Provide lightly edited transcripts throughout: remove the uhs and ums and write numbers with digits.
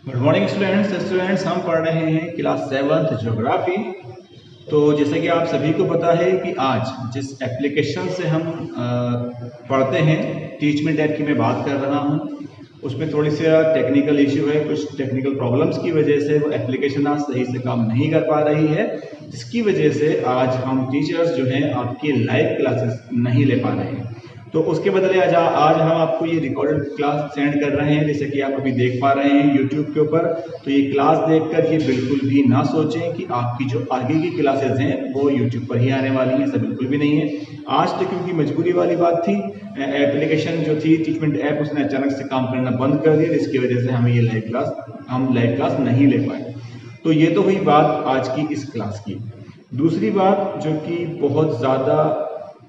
Good morning students हम पढ़ रहे हैं क्लास 7th ज्योग्राफी। तो जैसे कि आप सभी को पता है कि आज जिस एप्लीकेशन से हम पढ़ते हैं, टीचमेंट ऐप की मैं बात कर रहा हूं, उसमें थोड़ी सी टेक्निकल इश्यू है। कुछ टेक्निकल प्रॉब्लम्स की वजह से वो एप्लीकेशन आज सही से काम नहीं कर पा रही है, जिसकी वजह से आज हम टीचर्स जो हैं आपकी लाइव क्लासेस नहीं ले पा रहे हैं। तो उसके बदले आज हम आपको ये रिकॉर्डेड क्लास सेंड कर रहे हैं, जैसे कि आप अभी देख पा रहे हैं यूट्यूब के ऊपर। तो ये क्लास देखकर ये बिल्कुल भी ना सोचें कि आपकी जो आगे की क्लासेस हैं वो यूट्यूब पर ही आने वाली हैं, ऐसा बिल्कुल भी नहीं है। आज तो क्योंकि मजबूरी वाली बात थी, एप्लीकेशन जो थी टीचमेंट ऐप उसने अचानक से काम करना बंद कर दिया, जिसकी वजह से हमें ये लाइव क्लास नहीं ले पाए। तो ये तो हुई बात आज की इस क्लास की। दूसरी बात जो कि बहुत ज़्यादा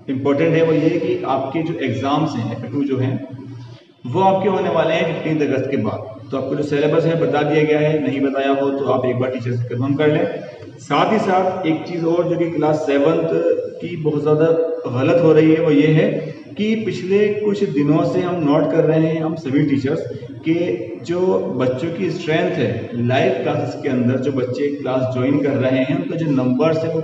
इम्पोर्टेंट है वो ये कि आपके जो एग्ज़ाम्स हैं F2 जो हैं वो आपके होने वाले हैं 15 अगस्त के बाद। तो आपको जो सिलेबस है बता दिया गया है, नहीं बताया हो तो आप एक बार टीचर से कंफर्म कर लें। साथ ही साथ एक चीज़ और जो कि क्लास 7th की बहुत ज़्यादा गलत हो रही है वो ये है कि पिछले कुछ दिनों से हम नोट कर रहे हैं, हम सभी टीचर्स, कि जो बच्चों की स्ट्रेंथ है लाइव क्लासेस के अंदर, जो बच्चे क्लास ज्वाइन कर रहे हैं उनका जो नंबर्स है वो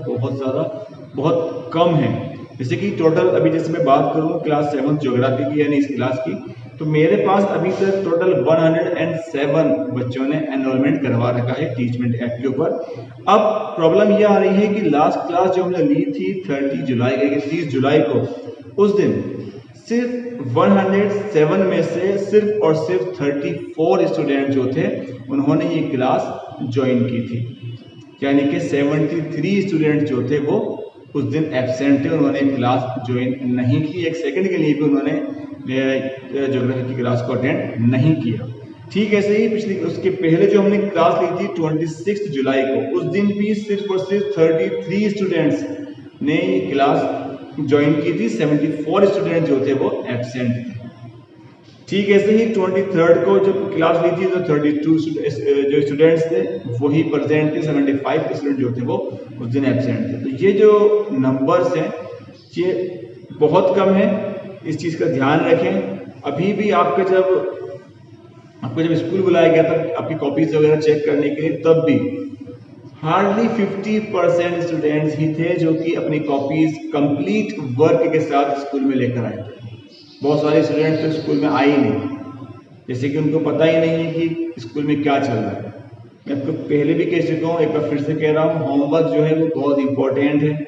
बहुत कम है। जैसे कि टोटल अभी जैसे मैं बात करूँ क्लास 7th ज्योग्राफी की यानी इस क्लास की, तो मेरे पास अभी तक टोटल 107 बच्चों ने एनरोलमेंट करवा रखा है टीचमेंट ऐप के ऊपर। अब प्रॉब्लम ये आ रही है कि लास्ट क्लास जो हमने ली थी 30 जुलाई को, उस दिन सिर्फ 107 में से सिर्फ और सिर्फ 34 स्टूडेंट जो थे उन्होंने ये क्लास ज्वाइन की थी, यानी कि 73 स्टूडेंट जो थे वो उस दिन एब्सेंट थे, उन्होंने क्लास ज्वाइन नहीं की। एक सेकंड के लिए भी उन्होंने ज्योग्राफी की क्लास को अटेंड नहीं किया। ठीक ऐसे ही उसके पहले जो हमने क्लास ली थी 26 जुलाई को, उस दिन भी सिर्फ और सिर्फ 33 स्टूडेंट्स ने ये क्लास ज्वाइन की थी, 74 स्टूडेंट जो थे वो एब्सेंट थे। ठीक ऐसे ही 23rd को जब क्लास ली थी तो 32 जो स्टूडेंट्स थे वही प्रेजेंट थे, 75 स्टूडेंट जो थे वो उस दिन एब्सेंट थे। तो ये जो नंबर्स हैं ये बहुत कम है, इस चीज़ का ध्यान रखें। अभी भी आपको जब स्कूल बुलाया गया था आपकी कॉपीज वगैरह चेक करने के लिए, तब भी हार्डली 50% स्टूडेंट्स ही थे जो कि अपनी कॉपीज कंप्लीट वर्क के साथ स्कूल में लेकर आए थे। बहुत सारे स्टूडेंट्स तो स्कूल में आए ही नहीं, जैसे कि उनको पता ही नहीं है कि स्कूल में क्या चल रहा है। मैं आपको पहले भी कह चुका हूँ, एक बार फिर से कह रहा हूँ, होमवर्क जो है वो बहुत इंपॉर्टेंट है।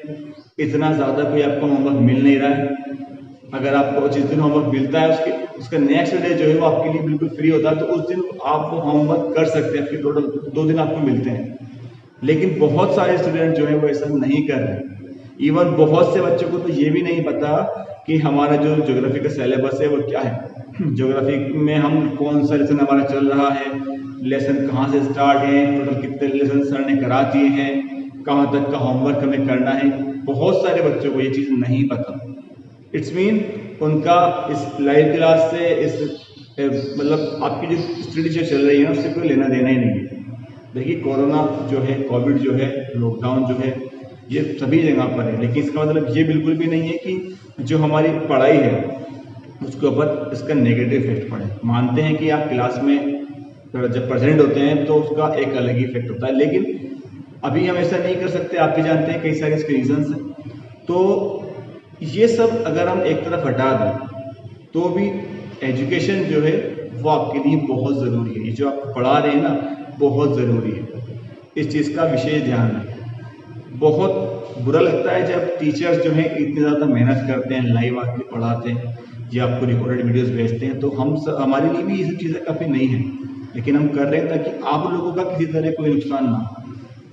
इतना ज़्यादा कोई आपको होमवर्क मिल नहीं रहा है। अगर आपको जिस दिन होमवर्क मिलता है उसका नेक्स्ट डे जो है वो आपके लिए बिल्कुल फ्री होता है, तो उस दिन आप वो होमवर्क कर सकते हैं। आपके टोटल 2 दिन आपको मिलते हैं, लेकिन बहुत सारे स्टूडेंट जो है वो ऐसा नहीं कर रहे। इवन बहुत से बच्चों को तो ये भी नहीं पता कि हमारा जो ज्योग्राफी का सिलेबस है वो क्या है, ज्योग्राफी में हम कौन सा लेसन हमारा चल रहा है, लेसन कहाँ से स्टार्ट है, टोटल कितने लेसन सर ने करा दिए हैं, कहाँ तक का होमवर्क हमें करना है। बहुत सारे बच्चों को ये चीज़ नहीं पता। इट्स मीन उनका इस लाइव क्लास से मतलब आपकी जो स्टडी जो चल रही है ना उससे कोई लेना देना ही नहीं है। देखिए कोरोना जो है, कोविड जो है, लॉकडाउन जो है, ये सभी जगह पर है, लेकिन इसका मतलब ये बिल्कुल भी नहीं है कि जो हमारी पढ़ाई है उसके ऊपर इसका नेगेटिव इफेक्ट पड़े। मानते हैं कि आप क्लास में जब प्रेजेंट होते हैं तो उसका एक अलग ही इफेक्ट होता है, लेकिन अभी हम ऐसा नहीं कर सकते। आप भी जानते हैं कई सारे इसके रीजंस हैं। तो ये सब अगर हम एक तरफ हटा दें तो भी एजुकेशन जो है वो आपके लिए बहुत ज़रूरी है। ये जो आप पढ़ा रहे हैं ना बहुत ज़रूरी है, इस चीज़ का विशेष ध्यान रखें। बहुत बुरा लगता है जब टीचर्स जो हैं इतनी ज़्यादा मेहनत करते हैं, लाइव आके पढ़ाते हैं या आपको रिकॉर्डेड वीडियोस भेजते हैं, तो हमारे लिए भी ये सब चीज़ें काफ़ी नई हैं, लेकिन हम कर रहे हैं ताकि आप लोगों का किसी तरह कोई नुकसान ना हो।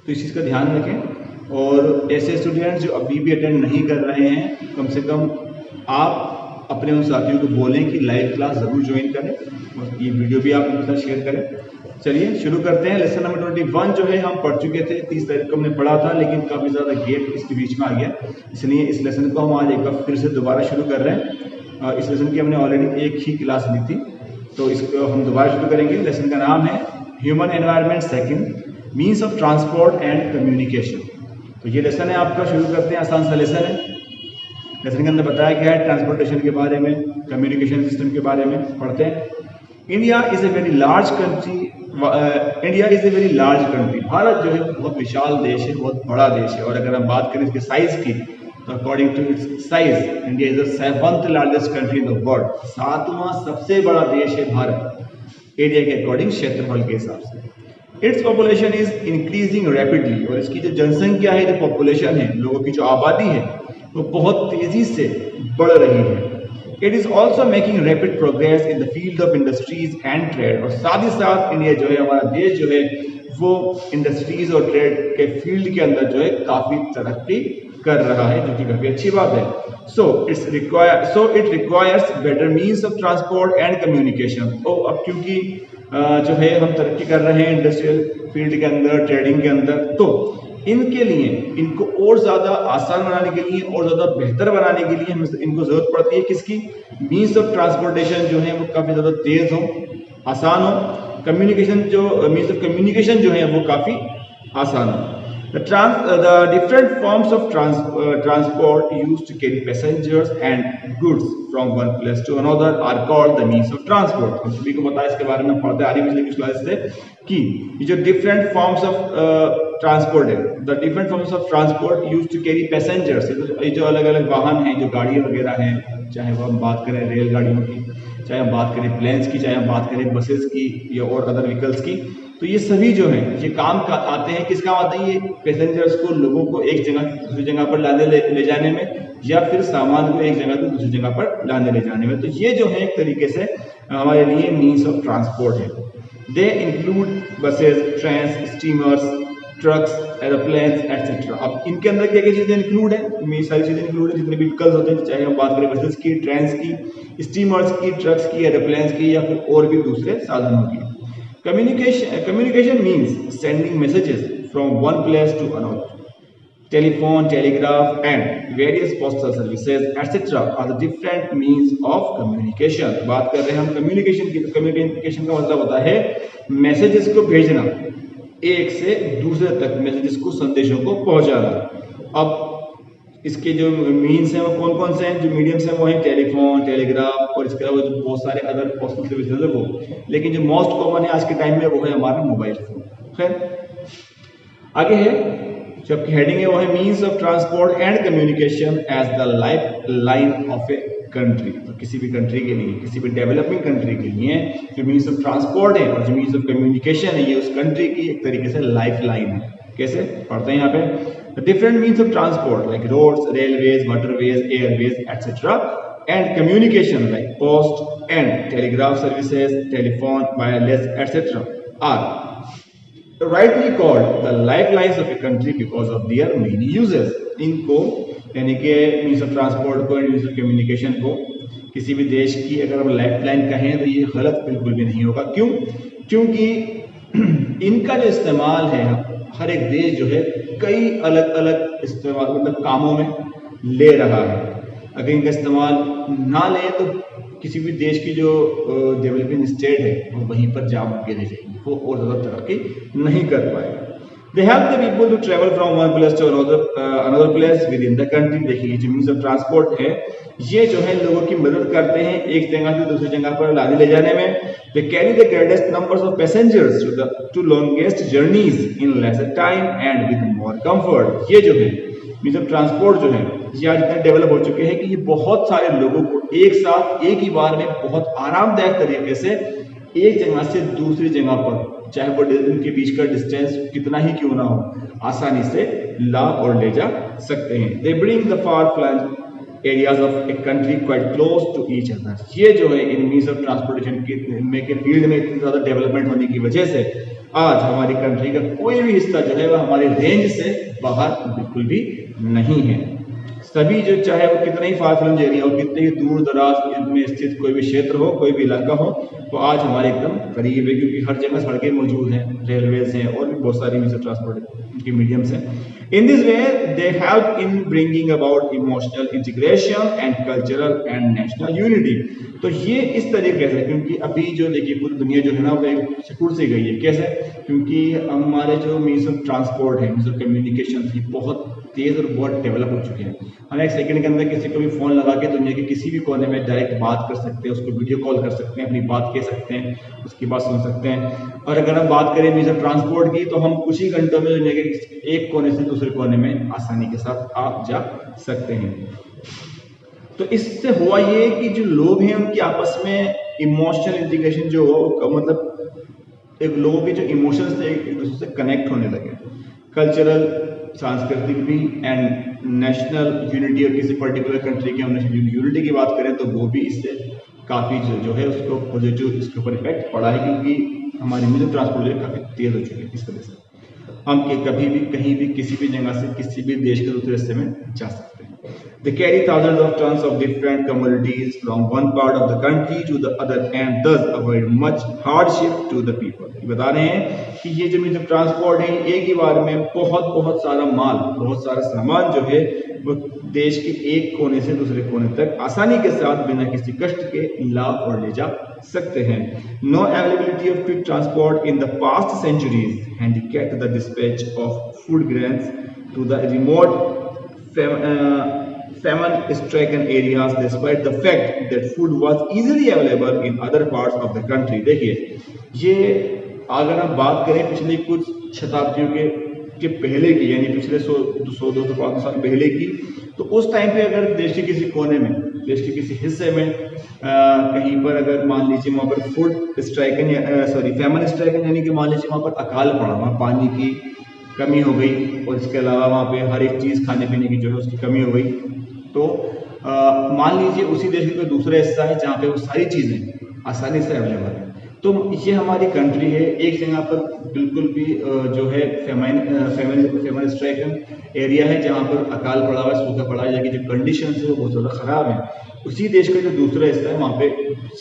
तो इस चीज़ का ध्यान रखें। और ऐसे स्टूडेंट्स जो अभी भी अटेंड नहीं कर रहे हैं, कम से कम आप अपने उन साथियों को बोलें कि लाइव क्लास ज़रूर ज्वाइन करें और ये वीडियो भी आप उनके साथ शेयर करें। चलिए शुरू करते हैं। लेसन नंबर 21 जो है हम पढ़ चुके थे, 30 तारीख को हमने पढ़ा था, लेकिन काफ़ी ज़्यादा गैप इसके बीच में आ गया, इसलिए इस लेसन को हम आज एक बार फिर से दोबारा शुरू कर रहे हैं। इस लेसन की हमने ऑलरेडी एक ही क्लास ली थी, तो इसको हम दोबारा शुरू करेंगे। लेसन का नाम है human environment second, means of transport and communication. तो ये लेसन है आपका, शुरू करते हैं। आसान सा लेसन है। लेसन के अंदर बताया गया है ट्रांसपोर्टेशन के बारे में, कम्युनिकेशन सिस्टम के बारे में पढ़ते हैं। India is a very large country India is a very large country. Bharat जो है बहुत विशाल देश है, बहुत बड़ा देश है। और अगर हम बात करें इसके साइज की, तो according to its size India is the 7th largest country in the world. 7वां सबसे बड़ा देश है भारत, एरिया के अकॉर्डिंग, क्षेत्रफल के हिसाब से। Its population is increasing rapidly, और इसकी जो जनसंख्या है, जो पॉपुलेशन है, लोगों की जो आबादी है, वो बहुत तेजी से बढ़ रही है। It is also making rapid progress in the field of industries and trade, और साथ ही साथ इंडिया जो है, हमारा देश जो है, वो इंडस्ट्रीज और ट्रेड के फील्ड के अंदर जो है काफी तरक्की कर रहा है, जो कि काफी अच्छी बात है। So it requires better means of transport and communication. तो अब क्योंकि जो है हम तरक्की कर रहे हैं इंडस्ट्रियल फील्ड के अंदर, ट्रेडिंग के अंदर, तो इनके लिए, इनको और ज्यादा आसान बनाने के लिए और ज्यादा बेहतर बनाने के लिए इनको जरूरत पड़ती है किसकी? मीन्स ऑफ ट्रांसपोर्टेशन जो है वो काफी ज्यादा तेज हो, आसान हो। कम्युनिकेशन जो मीन्स ऑफ कम्युनिकेशन जो है वो काफी आसान हो। The different forms of transport used to carry passengers and goods from one place to another are called the means of transport. हम सभी को पता है, इसके बारे में पढ़ते आ रही है पिछले कुछ क्लास से कि ये जो different forms of transport है, the different forms of transport used to carry passengers, ये जो अलग अलग वाहन हैं, जो गाड़ियाँ वगैरह हैं, चाहे वो हम बात करें रेलगाड़ियों की, चाहे हम बात करें प्लेन्स की, चाहे हम बात करें बसेस की या और अदर व्हीकल्स की, तो ये सभी जो है ये काम आते हैं, किस काम आते हैं? ये पैसेंजर्स को, लोगों को एक जगह से दूसरी जगह पर लाने ले जाने में, या फिर सामान को एक जगह से दूसरी जगह पर लाने ले जाने में। तो ये जो है एक तरीके से हमारे लिए मीन्स ऑफ ट्रांसपोर्ट है। They include buses, trains, steamers, trucks, aeroplanes etcetera. अब इनके अंदर क्या क्या चीजें इंक्लूड है? मेरी सारी चीजें इंक्लूड है, जितने भी व्हीकल्स होते हैं, चाहे हम बात करें बसेस की, ट्रेन्स की, स्टीमर्स की, ट्रक्स की, एरोप्लेन्स की, या फिर और भी दूसरे साधनों की। Communication means sending messages from one place to another. Telephone, telegraph, and various postal services, etc. are the different means of communication. बात कर रहे हैं हम कम्युनिकेशन की, तो कम्युनिकेशन का मतलब होता है मैसेजेस को भेजना, एक से दूसरे तक मैसेजेस को, संदेशों को पहुंचाना। अब इसके जो मीन्स हैं वो कौन कौन से हैं? जो मीडियम्स हैं वो हैं टेलीफोन, टेलीग्राफ, और इसके अलावा जो बहुत सारे अदर पोस्टल सर्विसेज है वो, लेकिन जो मोस्ट कॉमन है आज के टाइम में वो है हमारा मोबाइल फोन। खैर, आगे है जो आपकी हेडिंग है वो है means of transport and communication as the life line of a country. तो किसी भी कंट्री के लिए, किसी भी डेवलपिंग कंट्री के लिए जो मीन्स ऑफ ट्रांसपोर्ट है और जो मीन्स ऑफ कम्युनिकेशन है, ये उस कंट्री की एक तरीके से लाइफ लाइन है। कैसे पढ़ते हैं यहाँ पे? The different means of transport like roads, railways, waterways, airways, etc. and communication like post and telegraph services, telephone, wireless, etc. are rightly called the lifelines of a country because of their many uses. इनको यानी कि means of transport को, means of communication को किसी भी देश की अगर हम लाइफलाइन कहें तो ये गलत बिल्कुल भी नहीं होगा। क्यों? क्योंकि इनका जो इस्तेमाल है हर एक देश जो है कई अलग अलग इस्तेमाल, मतलब कामों में ले रहा है। अगर इनका इस्तेमाल ना ले तो किसी भी देश की जो डेवलपिंग स्टेट है वो वहीं पर जाम के रह जाएगी, वो और ज़्यादा तरक्की नहीं कर पाएगा। They help the people to travel from one place to another place within the country. देखिए जो मीन्स ऑफ ट्रांसपोर्ट है ये जो है लोगों की मदद करते हैं एक जगह से दूसरी जगह पर लाने ले जाने में। They carry the greatest numbers of passengers to longest journeys in lesser time and with more comfort. ये जो है मीन्स ऑफ ट्रांसपोर्ट जो है ये आज इतने डेवलप हो चुके हैं कि ये बहुत सारे लोगों को एक साथ एक ही बार में बहुत आरामदायक तरीके से एक जगह से दूसरी जगह पर, चाहे वो उनके बीच का डिस्टेंस कितना ही क्यों ना हो, आसानी से ला और ले जा सकते हैं। They bring the far-flung areas of a country quite close to each other. ये जो है इन मीन्स ऑफ ट्रांसपोर्टेशन के फील्ड में इतनी ज़्यादा डेवलपमेंट होने की वजह से आज हमारी कंट्री का कोई भी हिस्सा जो है वह हमारे रेंज से बाहर बिल्कुल भी नहीं है। सभी जो चाहे वो कितना ही फार फ्लंग एरिया हो, कितने ही दूर दराज में स्थित कोई भी क्षेत्र हो, कोई भी इलाका हो, तो आज हमारे एकदम करीब है, क्योंकि हर जगह सड़कें मौजूद हैं, रेलवेज हैं और भी बहुत सारी मीन्स ऑफ ट्रांसपोर्ट की मीडियम्स हैं। In this way they help in bringing about emotional integration and cultural and national unity. तो ये इस तरीके से, क्योंकि अभी जो देखिए पूरी दुनिया जो है ना वो एक सिकुड़ से गई है। कैसे? क्योंकि हमारे जो मीन्स ऑफ ट्रांसपोर्ट है, मीन्स ऑफ कम्युनिकेशन बहुत तेज़ और बहुत डेवलप हो चुके हैं। हम एक सेकंड के अंदर किसी को भी फ़ोन लगा के दुनिया के किसी भी कोने में डायरेक्ट बात कर सकते हैं, उसको वीडियो कॉल कर सकते हैं, अपनी बात कह सकते हैं, उसकी बात सुन सकते हैं। और अगर हम बात करें मीन्स ऑफ ट्रांसपोर्ट की, तो हम कुछ ही घंटों में दुनिया के एक कोने से दूसरे कोने में आसानी के साथ आप जा सकते हैं। तो इससे हुआ ये कि जो लोग हैं उनकी आपस में इमोशनल इंटीग्रेशन जो हो, मतलब एक लोगों के जो इमोशंस थे एक दूसरे से कनेक्ट होने लगे। कल्चरल, सांस्कृतिक भी एंड नेशनल यूनिटी, और किसी पर्टिकुलर कंट्री की हम नेशनल यूनिटी की बात करें तो वो भी इससे काफ़ी जो है उसको पॉजिटिव इसके ऊपर इफेक्ट पड़ा है, क्योंकि हमारी मिडिल ट्रांसपोर्ट जो है काफ़ी तेज़ हो चुकी है। इस वजह से हम कभी भी कहीं भी किसी भी जगह से किसी भी देश के दूसरे हिस्से में जा सकते हैं। They carry thousands of tons of different commodities from one part of the country to the other and thus avoid much hardship to the people. ये बता रहे हैं कि ये जो मीडियम ट्रांसपोर्ट है एक ही बार में बहुत सारा माल, बहुत सारा सामान जो है वो देश के एक कोने से दूसरे कोने तक आसानी के साथ बिना किसी कष्ट के ला और ले जा सकते हैं। No availability of quick transport in the past centuries handicapped the dispatch of food grains to the remote famine-stricken areas despite the fact that food was easily available in other parts of the country। देखिए, ये अगर हम बात करें पिछले कुछ शताब्दियों के पहले की, यानी पिछले 100-200 साल पहले की, तो उस टाइम पे अगर देश के किसी कोने में, देश के किसी हिस्से में कहीं पर अगर मान लीजिए वहाँ पर फूड स्ट्राइकन फैमिन स्ट्राइकन, यानी कि मान लीजिए वहाँ पर अकाल पड़ा, वहाँ पानी की कमी हो गई और इसके अलावा वहाँ पे हर एक चीज़ खाने पीने की जो है उसकी कमी हो गई, तो मान लीजिए उसी देश का कोई दूसरा हिस्सा है जहाँ पे वो सारी चीज़ें आसानी से अवेलेबल है। तो ये हमारी कंट्री है, एक जगह पर बिल्कुल भी जो है फेमन स्ट्राइकन एरिया है जहाँ पर अकाल पड़ा हुआ है, सूखा पड़ा है, या कि जो कंडीशन है वो बहुत ज़्यादा ख़राब है। उसी देश का जो दूसरा हिस्सा है वहाँ पे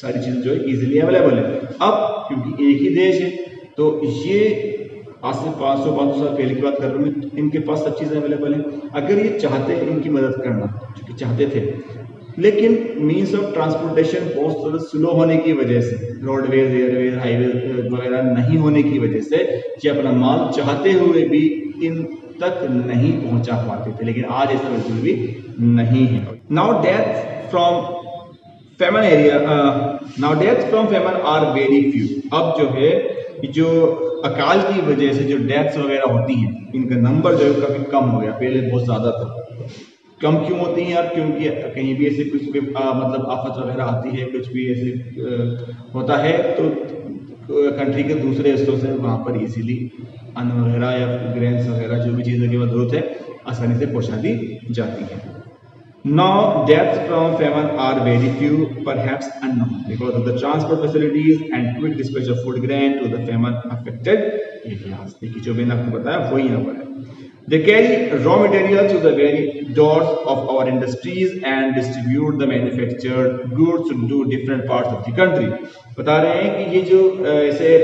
सारी चीज़ें जो है ईजिली अवेलेबल है। अब क्योंकि एक ही देश है तो ये आज से 500 साल पहले की बात कर रहा हूँ, इनके पास सब चीज़ें अवेलेबल हैं। अगर ये चाहते हैं इनकी मदद करना, क्योंकि चाहते थे, लेकिन मीन्स ऑफ ट्रांसपोर्टेशन बहुत ज़्यादा स्लो होने की वजह से, रोडवेज, एयरवेज, हाईवे वगैरह नहीं होने की वजह से ये अपना माल चाहते हुए भी इन तक नहीं पहुंचा पाते थे, लेकिन आज ऐसा बिल्कुल भी नहीं है। Now death from famine are very few. अब जो है जो अकाल की वजह से जो डेथ्स वगैरह होती हैं, इनका नंबर जो है काफ़ी कम हो गया, पहले बहुत ज़्यादा था। कम क्यों होती हैं यार? क्योंकि कहीं भी ऐसे कुछ भी मतलब आफत वगैरह आती है, कुछ भी ऐसे होता है तो कंट्री के दूसरे हिस्सों से वहाँ पर इजीली अन्न वगैरह या ग्रेन्स वगैरह जो भी चीज़ों की ज़रूरत है आसानी से पहुँचा दी जाती है। Now deaths from famine are very few, perhaps unknown, because of the transport facilities and quick dispatch of food grain to the famine affected areas। देखिए जो मैंने आपको बताया वो यहाँ पर है। They carry raw materials to the very doors of our industries and distribute the manufactured goods to different parts of the country। बता रहे हैं कि ये जो ऐसे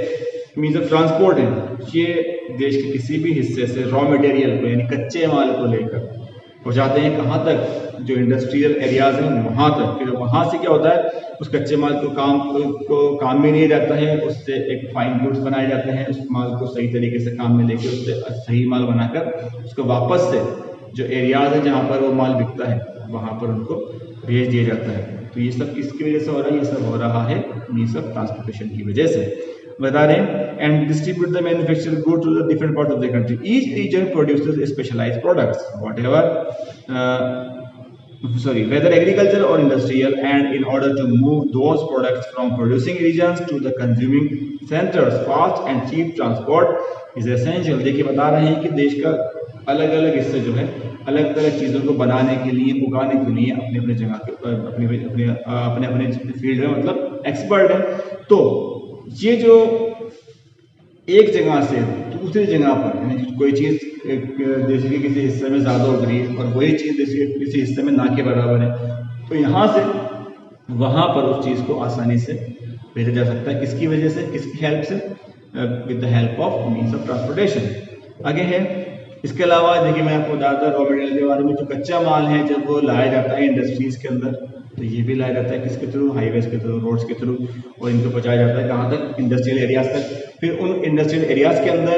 मीन्स ऑफ ट्रांसपोर्ट है, ये देश के किसी भी हिस्से से रॉ मटेरियल को यानी कच्चे माल को लेकर पहुँचाते हैं कहाँ तक, जो इंडस्ट्रियल एरियाज हैं वहाँ तक। फिर वहाँ से क्या होता है, उस कच्चे माल को काम में लिया जाता है, उससे एक फाइन गुड्स बनाए जाते हैं, उस माल को सही तरीके से काम में लेके उससे सही माल बनाकर उसको वापस से जो एरियाज है जहाँ पर वो माल बिकता है वहाँ पर उनको भेज दिया जाता है। तो ये सब किसकी वजह से हो रहा है? ये सब हो रहा है मीन्स ऑफ ट्रांसपोर्टेशन की वजह से। बता रहे हैं and distribute the manufactured goods to the different part of the country. Each region produces specialised products whether agricultural or industrial, and in order to move those products from producing regions to the consuming centers, fast and cheap transport is essential। देखिए बता रहे हैं कि देश का अलग अलग हिस्से जो है अलग अलग चीज़ों को बनाने के लिए, उगाने के लिए अपने अपने जगह के अपने अपने फील्ड में मतलब एक्सपर्ट है। तो ये जो एक जगह से दूसरी जगह पर यानी कोई चीज़ देश के किसी हिस्से में ज़्यादा उग रही है और वही चीज़ देश के किसी हिस्से में ना के बराबर है, तो यहाँ से वहाँ पर उस चीज़ को आसानी से भेजा जा सकता है। किसकी वजह से, किसकी हेल्प से? With the help of means of transportation. आगे है इसके अलावा देखिए मैं आपको ज़्यादातर रॉ मटेरियल के बारे में, जो कच्चा माल है जब वो लाया जाता है इंडस्ट्रीज़ के अंदर, तो ये भी लाया जाता है किसके थ्रू? हाईवेज के थ्रू, रोड्स के थ्रू, और इनको पहुँचाया जाता है कहाँ तक? इंडस्ट्रियल एरियाज तक। फिर उन इंडस्ट्रियल एरियाज के अंदर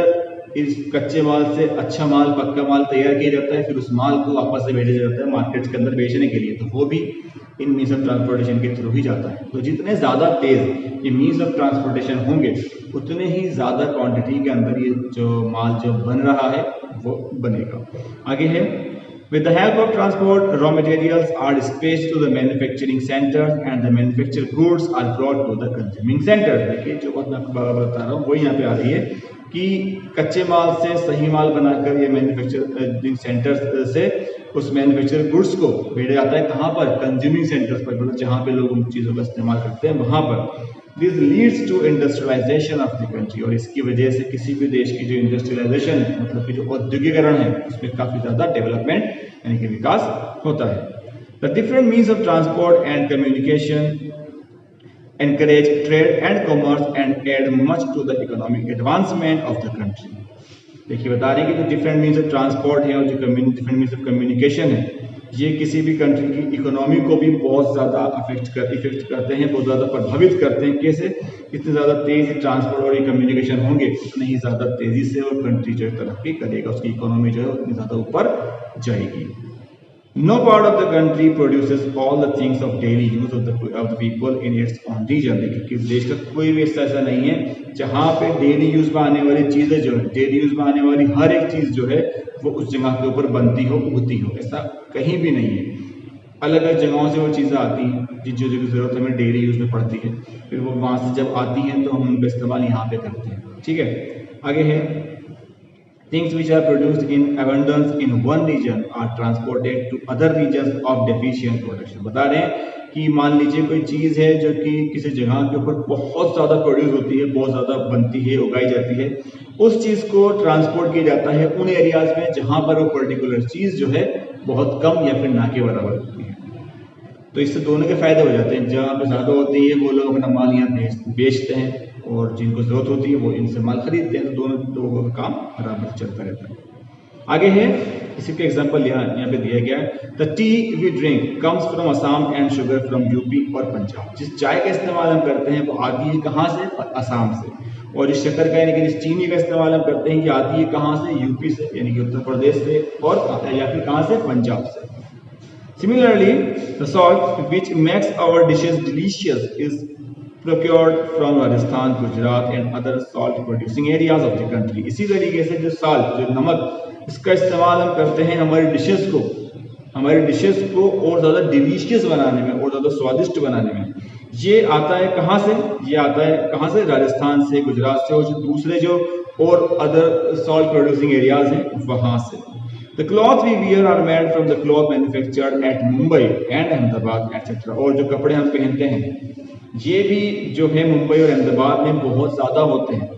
इस कच्चे माल से अच्छा माल, पक्का माल तैयार किया जाता है, फिर उस माल को वापस से भेजा जाता है मार्केट के अंदर बेचने के लिए, तो वो भी इन मीन्स ऑफ ट्रांसपोर्टेशन के थ्रू ही जाता है। तो जितने ज़्यादा तेज़ ये मीन्स ऑफ ट्रांसपोर्टेशन होंगे उतने ही ज़्यादा क्वांटिटी के अंदर ये जो माल जो बन रहा है वो बनेगा। आगे है, with the help of transport, raw materials are dispatched to the manufacturing centers and the manufactured goods are brought to the consuming centers। देखिए जो बात मैं आपको बता रहा हूँ वो यहाँ पे आ रही है कि कच्चे माल से सही माल बनाकर ये मैन्युफैक्चरिंग सेंटर्स से उस मैन्युफैक्चर गुड्स को भेजा जाता है कहाँ पर, कंज्यूमिंग सेंटर्स पर, मतलब जहाँ पे लोग उन चीज़ों का इस्तेमाल करते हैं वहाँ पर। This leads to industrialisation of the country, और इसकी वजह से किसी भी देश की जो इंडस्ट्रियलाइजेशन है, मतलब कि जो औद्योगिकरण है, उसमें काफ़ी ज़्यादा डेवलपमेंट यानी कि विकास होता है। The different means of transport and communication encourage trade and commerce and add much to the economic advancement of the country। देखिए बता रहे हैं कि जो डिफरेंट मीन्स ऑफ ट्रांसपोर्ट है और जो डिफरेंट मीन्स ऑफ कम्युनिकेशन है, ये किसी भी कंट्री की इकोनॉमी को भी बहुत ज़्यादा इफेक्ट करते हैं, बहुत ज़्यादा प्रभावित करते हैं। कैसे? इतने ज़्यादा तेज़ ट्रांसपोर्ट और ये कम्युनिकेशन होंगे उतनी ही ज़्यादा तेज़ी से और कंट्री जो है तरक्की करेगा, उसकी इकोनॉमी जो है उतनी ज़्यादा ऊपर जाएगी। No part of the country produces all the things of daily use of the people in its own region। देखिए किस देश का कोई भी ऐसा नहीं है जहाँ पे डेली यूज में आने वाली चीज़ें जो है, डेली यूज में आने वाली हर एक चीज़ जो है वो उस जगह के ऊपर बनती हो, उगती हो, ऐसा कहीं भी नहीं है। अलग अलग जगहों से वो चीज़ें आती हैं जिन चीज़ों की ज़रूरत हमें डेली यूज में पड़ती है, फिर वो वहाँ से जब आती हैं तो हम उनका इस्तेमाल यहाँ पे करते हैं। ठीक है, आगे है, things which are produced in abundance in one region are transported to other regions of deficient production। बता रहे हैं कि मान लीजिए कोई चीज़ है जो कि किसी जगह के ऊपर बहुत ज़्यादा प्रोड्यूस होती है, बहुत ज़्यादा बनती है, उगाई जाती है, उस चीज़ को ट्रांसपोर्ट किया जाता है उन एरियाज में जहाँ पर वो पर्टिकुलर चीज़ जो है बहुत कम या फिर ना के बराबर होती है। तो इससे दोनों के फायदे हो जाते हैं, जहाँ पे ज़्यादा होती है वो लोग अपना माल यहाँ बेचते हैं और जिनको जरूरत होती है वो इनसे माल खरीदते हैं, तो दोनों लोगों का काम बराबर चलता रहता है। आगे है, इसी का एग्जांपल यहाँ पे दिया गया है, the T V drink comes from Assam and sugar from UP और पंजाब। जिस चाय का इस्तेमाल हम करते हैं वो आती है कहाँ से? असम से। और जिस शक्कर का यानी कि जिस चीनी का इस्तेमाल हम करते हैं ये आती है कहाँ से? यूपी से, यानी कि उत्तर प्रदेश से, और या फिर कहाँ से? पंजाब से। Similarly, the salt which makes our dishes delicious is procured from Rajasthan, Gujarat and other salt producing areas of the country। इसी तरीके से जो साल्ट, जो नमक, इसका इस्तेमाल हम करते हैं हमारी डिशेस को और ज़्यादा डिलीशियस बनाने में और ज़्यादा स्वादिष्ट बनाने में। ये आता है कहाँ से? ये आता है कहाँ से? राजस्थान से, गुजरात से, और जो दूसरे जो और अदर सॉल्ट प्रोड्यूसिंग एरियाज हैं वहाँ से। The cloth we wear are made from the cloth manufactured at Mumbai and Ahmedabad etc। और जो कपड़े हम पहनते हैं ये भी जो है मुंबई और अहमदाबाद में बहुत ज़्यादा होते हैं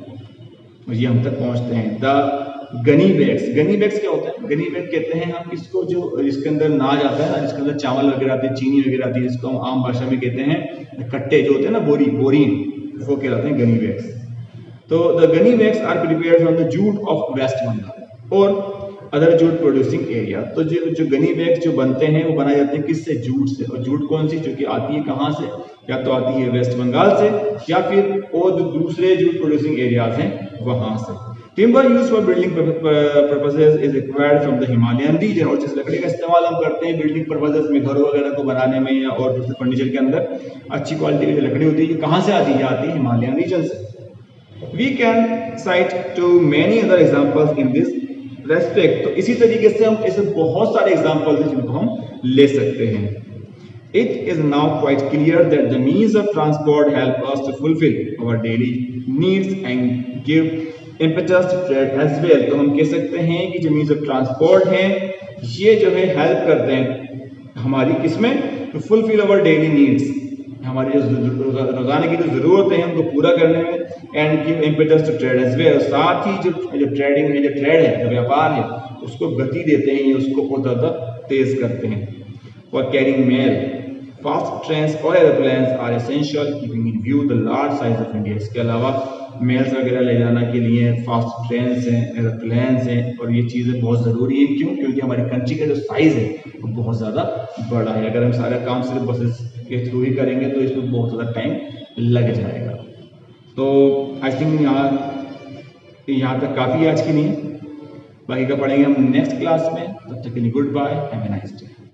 और ये हम तक पहुँचते हैं। द गनी बैग्स क्या होता है? गनी बैग कहते हैं हम इसको जो जिसके अंदर नाज आता है ना, जिसके अंदर चावल वगैरह आते हैं, चीनी वगैरह आती है, जिसको हम आम भाषा में कहते हैं कट्टे जो होते हैं ना, बोरीन, वो कहलाते हैं गनी बैग्स। तो the gunny bags are prepared from the jute of West Bengal और अदर जूट प्रोड्यूसिंग एरिया। तो जो गनी बैग जो बनते हैं वो बनाए जाते हैं किससे? जूट से। और जूट कौन सी? जो कि आती है कहाँ से? या तो आती है वेस्ट बंगाल से या फिर और जो दूसरे जूट प्रोड्यूसिंग एरियाज हैं वहां से। Timber use for building purposes is required from the Himalayan region. और जिस लकड़ी का इस्तेमाल हम करते हैं बिल्डिंग पर्पसेस में, घरों वगैरह को बनाने में या और दूसरे फर्नीचर के अंदर, अच्छी क्वालिटी की जो लकड़ी होती है ये कहाँ से आती है? आती है हिमालयन रीजन से। We can cite to many other examples in this respect. तो इसी तरीके से हम ऐसे बहुत सारे एग्जाम्पल्स हैं जिनको हम ले सकते हैं। It is now quite clear that the means of transport help us to fulfill our daily needs and give impetus to trade as well। तो हम कह सकते हैं कि जो means of transport हैं ये जो है हेल्प करते हैं हमारी किसमें? to fulfill our daily needs, हमारी जो रोजाना की जो जरूरत है उनको पूरा करने में, and give impetus to trade as well. साथ ही जो ट्रेडिंग है, जो ट्रेड है, जो व्यापार है, उसको गति देते हैं, उसको बहुत ज़्यादा तेज करते हैं। For carrying mail, fast trains और aeroplanes are essential keeping in view the large size of India. इसके अलावा मेल्स वगैरह ले जाने के लिए फास्ट ट्रेन्स हैं, एरोप्लेन्स हैं, और ये चीज़ें बहुत ज़रूरी हैं। क्यों? क्योंकि हमारी कंट्री का जो साइज़ है वो बहुत ज़्यादा बड़ा है। अगर हम सारा काम सिर्फ बसेस के थ्रू ही करेंगे तो इसमें बहुत ज़्यादा टाइम लग जाएगा। तो आई थिंक यहाँ यहाँ तक काफ़ी आज के लिए, बाकी का पढ़ेंगे हम नेक्स्ट क्लास में। तब तक के लिए goodbye, have a nice day.